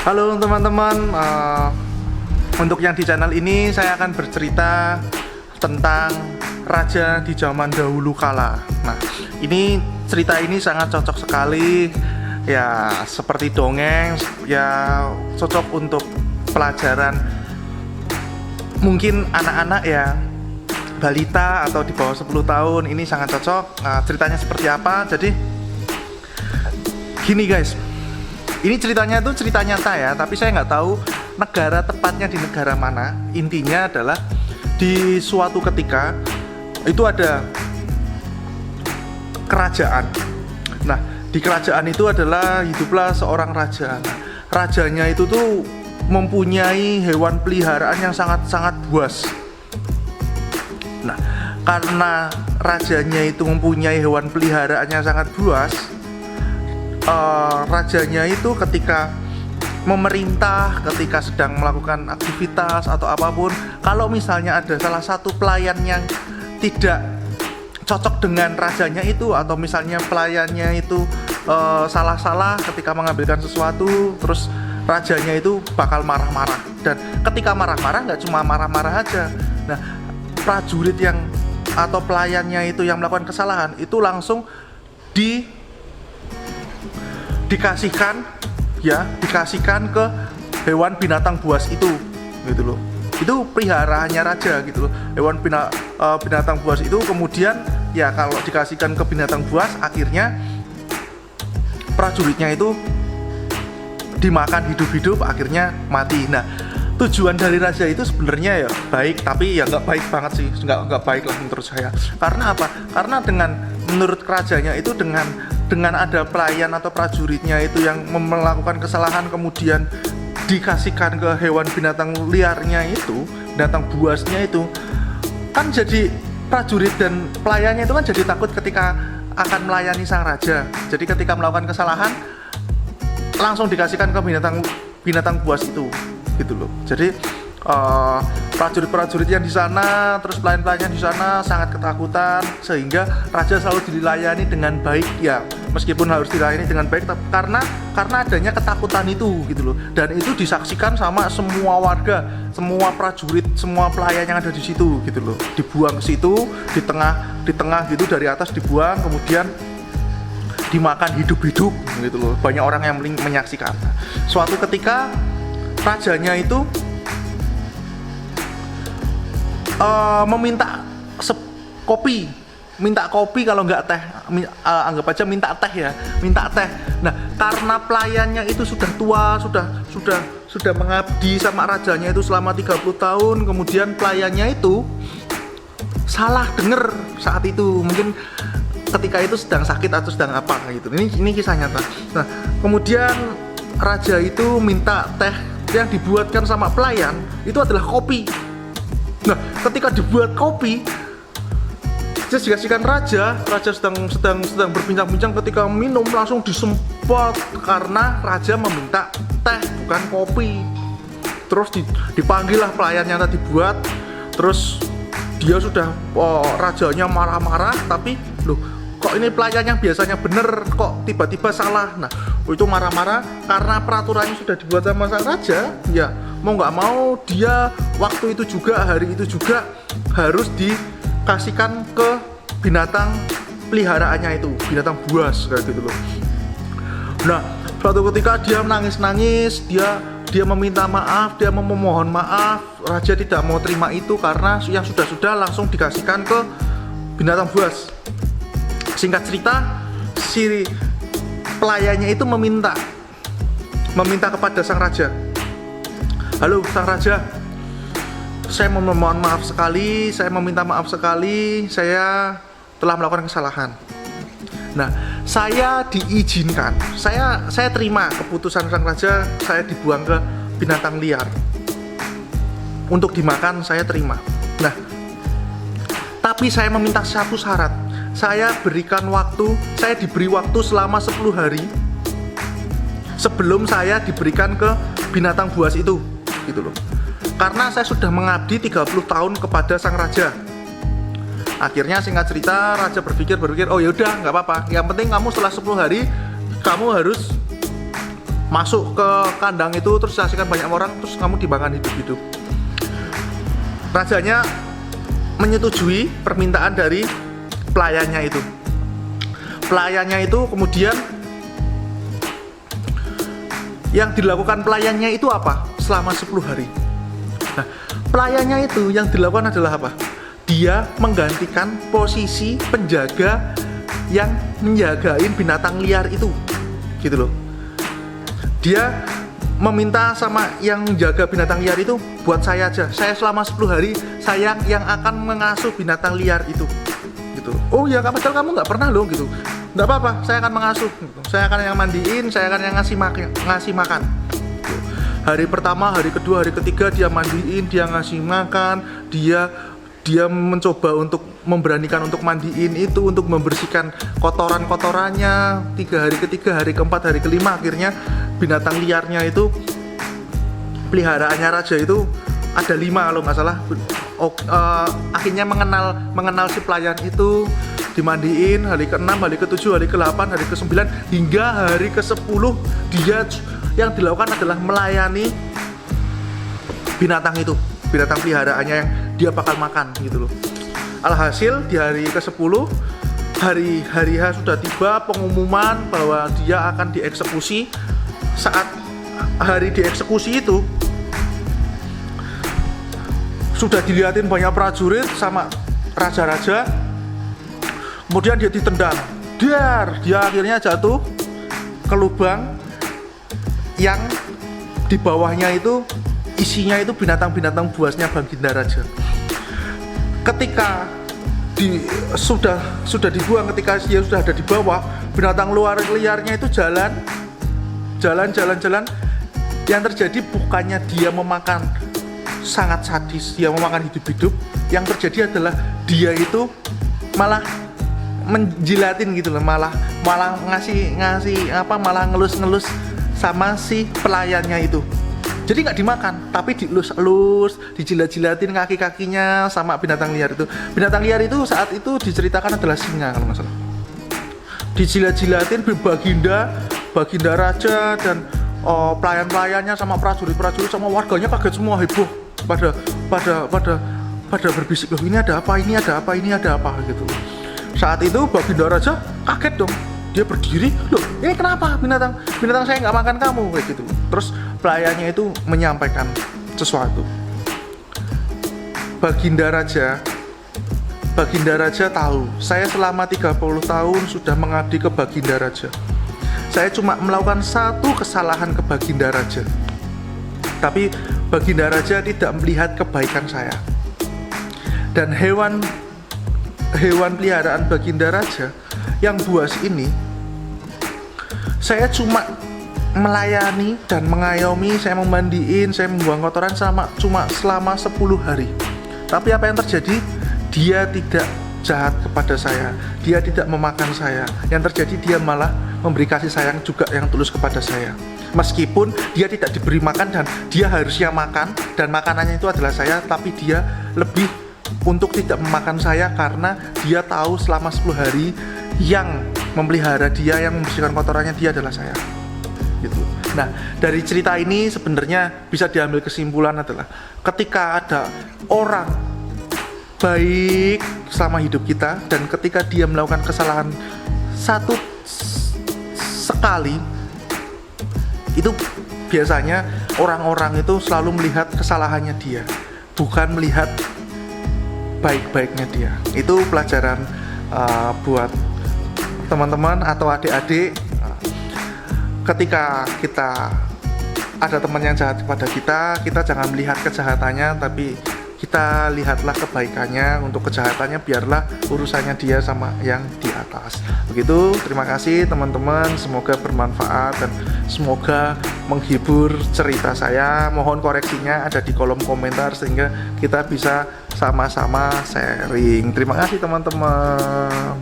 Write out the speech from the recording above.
Halo teman-teman, untuk yang di channel ini saya akan bercerita tentang raja di zaman dahulu kala. Nah, cerita ini sangat cocok sekali, ya seperti dongeng, ya cocok untuk pelajaran mungkin anak-anak ya, balita atau di bawah 10 tahun, ini sangat cocok. Nah, ceritanya seperti apa? Jadi gini guys, ini ceritanya itu cerita nyata ya, tapi saya nggak tahu negara tepatnya di negara mana. Intinya adalah di suatu ketika itu ada kerajaan. Nah, di kerajaan itu adalah hiduplah seorang raja. Nah, rajanya itu tuh mempunyai hewan peliharaan yang sangat-sangat buas. Nah, karena rajanya itu mempunyai hewan peliharaan yang sangat buas, rajanya itu ketika memerintah, ketika sedang melakukan aktivitas atau apapun, kalau misalnya ada salah satu pelayan yang tidak cocok dengan rajanya itu, atau misalnya pelayannya itu salah-salah ketika mengambilkan sesuatu, terus rajanya itu bakal marah-marah. Dan ketika marah-marah nggak cuma marah-marah aja, nah prajurit yang atau pelayannya itu yang melakukan kesalahan itu langsung dikasihkan ke hewan binatang buas itu, gitu loh. Itu peliharaannya raja, gitu loh. Hewan binatang buas itu kemudian ya kalau dikasihkan ke binatang buas, akhirnya prajuritnya itu dimakan hidup-hidup, akhirnya mati. Nah, tujuan dari raja itu sebenarnya ya baik, tapi ya nggak baik banget sih, nggak baik lah menurut saya. Karena apa? Karena menurut rajanya itu dengan ada pelayan atau prajuritnya itu yang melakukan kesalahan, kemudian dikasihkan ke hewan binatang liarnya itu, binatang buasnya itu, kan jadi prajurit dan pelayannya itu kan jadi takut ketika akan melayani sang raja. Jadi ketika melakukan kesalahan langsung dikasihkan ke binatang buas itu, gitu loh. Jadi prajurit-prajurit yang di sana, terus pelayan-pelayan di sana sangat ketakutan, sehingga raja selalu dilayani dengan baik ya, meskipun harus dilayani dengan baik karena adanya ketakutan itu, gitu loh. Dan itu disaksikan sama semua warga, semua prajurit, semua pelayan yang ada di situ, gitu loh. Dibuang ke situ, di tengah gitu, dari atas dibuang, kemudian dimakan hidup-hidup, gitu loh. Banyak orang yang menyaksikan. Suatu ketika rajanya itu meminta kopi, kalau nggak teh, anggap aja minta teh. Nah, karena pelayannya itu sudah tua, sudah mengabdi sama rajanya itu selama 30 tahun, kemudian pelayannya itu salah dengar saat itu, mungkin ketika itu sedang sakit atau sedang apa gitu. Ini kisah nyata. Nah, kemudian raja itu minta teh yang dibuatkan sama pelayan itu adalah kopi. Nah, ketika dibuat kopi, terus dikasihkan raja sedang berbincang-bincang, ketika minum langsung disemprot karena raja meminta teh bukan kopi. Terus dipanggil lah pelayan yang tadi buat, terus dia sudah rajanya marah-marah, tapi loh kok ini pelayan yang biasanya bener kok tiba-tiba salah. Nah, itu marah-marah karena peraturannya sudah dibuat sama sang raja, ya mau nggak mau dia waktu itu juga, hari itu juga harus dikasihkan ke binatang peliharaannya itu, binatang buas kayak gitu loh. Nah, suatu ketika dia nangis-nangis, dia meminta maaf, dia memohon maaf, raja tidak mau terima itu karena yang sudah langsung dikasihkan ke binatang buas. Singkat cerita, si pelayannya itu meminta kepada sang raja, halo sang raja, saya memohon maaf sekali, saya meminta maaf sekali, saya telah melakukan kesalahan. Nah, saya diizinkan, saya terima keputusan sang raja, saya dibuang ke binatang liar untuk dimakan, saya terima. Nah, tapi saya meminta satu syarat, saya diberi waktu selama 10 hari sebelum saya diberikan ke binatang buas itu, gitu loh. Karena saya sudah mengabdi 30 tahun kepada sang raja. Akhirnya singkat cerita, raja berpikir, oh yaudah nggak apa-apa, yang penting kamu setelah 10 hari kamu harus masuk ke kandang itu terus disaksikan banyak orang terus kamu dimakan hidup-hidup. Rajanya menyetujui permintaan dari pelayannya itu. Pelayannya itu kemudian yang dilakukan pelayannya itu apa? Selama 10 hari. Nah, pelayannya itu yang dilakukan adalah apa? Dia menggantikan posisi penjaga yang menjagain binatang liar itu, gitu loh. Dia meminta sama yang jaga binatang liar itu, buat saya aja. Saya selama 10 hari saya yang akan mengasuh binatang liar itu, gitu. Oh ya, padahal kamu nggak pernah loh, gitu. Nggak apa-apa, saya akan mengasuh. Saya akan yang mandiin, saya akan yang ngasih makan. Hari pertama, hari kedua, hari ketiga dia mandiin, dia ngasih makan, dia mencoba untuk memberanikan untuk mandiin itu, untuk membersihkan kotoran-kotorannya. 3 hari ketiga, hari keempat, hari kelima akhirnya binatang liarnya itu, peliharaannya raja itu ada 5 kalau nggak salah. Akhirnya mengenal si pelayan itu, dimandiin hari ke-6, hari ke-7, hari ke-8, hari ke-9 hingga hari ke-10 dia yang dilakukan adalah melayani binatang itu, binatang peliharaannya yang dia bakal makan, gitu loh. Alhasil di hari ke-10 hari H sudah tiba, pengumuman bahwa dia akan dieksekusi. Saat hari dieksekusi itu sudah dilihatin banyak prajurit sama raja-raja, kemudian dia ditendang, dia akhirnya jatuh ke lubang yang di bawahnya itu isinya itu binatang-binatang buasnya Baginda Raja. Ketika sudah dibuang, ketika dia sudah ada di bawah, binatang liarnya itu jalan. Yang terjadi bukannya dia memakan sangat sadis, dia memakan hidup-hidup. Yang terjadi adalah dia itu malah menjilatin gitu loh, malah ngasih malah ngelus sama si pelayannya itu. Jadi nggak dimakan, tapi dielus-elus, dijilat-jilatin kaki-kakinya sama binatang liar itu. Binatang liar itu saat itu diceritakan adalah singa kalau nggak salah. Dijilat-jilatin Baginda Raja dan pelayan-pelayannya sama prajurit-prajurit sama warganya kaget semua, heboh, pada berbisik, loh ini ada apa gitu. Saat itu Baginda Raja kaget dong. Dia berdiri, loh ini kenapa binatang saya nggak makan kamu, kayak gitu. Terus pelayannya itu menyampaikan sesuatu. Baginda Raja tahu saya selama 30 tahun sudah mengabdi ke Baginda Raja. Saya cuma melakukan satu kesalahan ke Baginda Raja, tapi Baginda Raja tidak melihat kebaikan saya. Dan hewan peliharaan Baginda Raja yang buas ini, saya cuma melayani dan mengayomi, saya memandiin, saya membuang kotoran cuma selama 10 hari. Tapi apa yang terjadi? Dia tidak jahat kepada saya, dia tidak memakan saya. Yang terjadi dia malah memberi kasih sayang juga yang tulus kepada saya. Meskipun dia tidak diberi makan dan dia harusnya makan dan makanannya itu adalah saya, tapi dia lebih untuk tidak memakan saya karena dia tahu selama 10 hari yang memelihara dia, yang membersihkan kotorannya dia adalah saya, gitu. Nah, dari cerita ini sebenarnya bisa diambil kesimpulan adalah ketika ada orang baik selama hidup kita dan ketika dia melakukan kesalahan satu sekali, itu biasanya orang-orang itu selalu melihat kesalahannya dia, bukan melihat baik-baiknya dia. Itu pelajaran buat teman-teman atau adik-adik. Ketika kita ada teman yang jahat kepada kita jangan melihat kejahatannya, tapi kita lihatlah kebaikannya. Untuk kejahatannya biarlah urusannya dia sama yang di atas. Begitu, terima kasih teman-teman, semoga bermanfaat dan semoga menghibur cerita saya. Mohon koreksinya ada di kolom komentar sehingga kita bisa sama-sama sharing. Terima kasih teman-teman.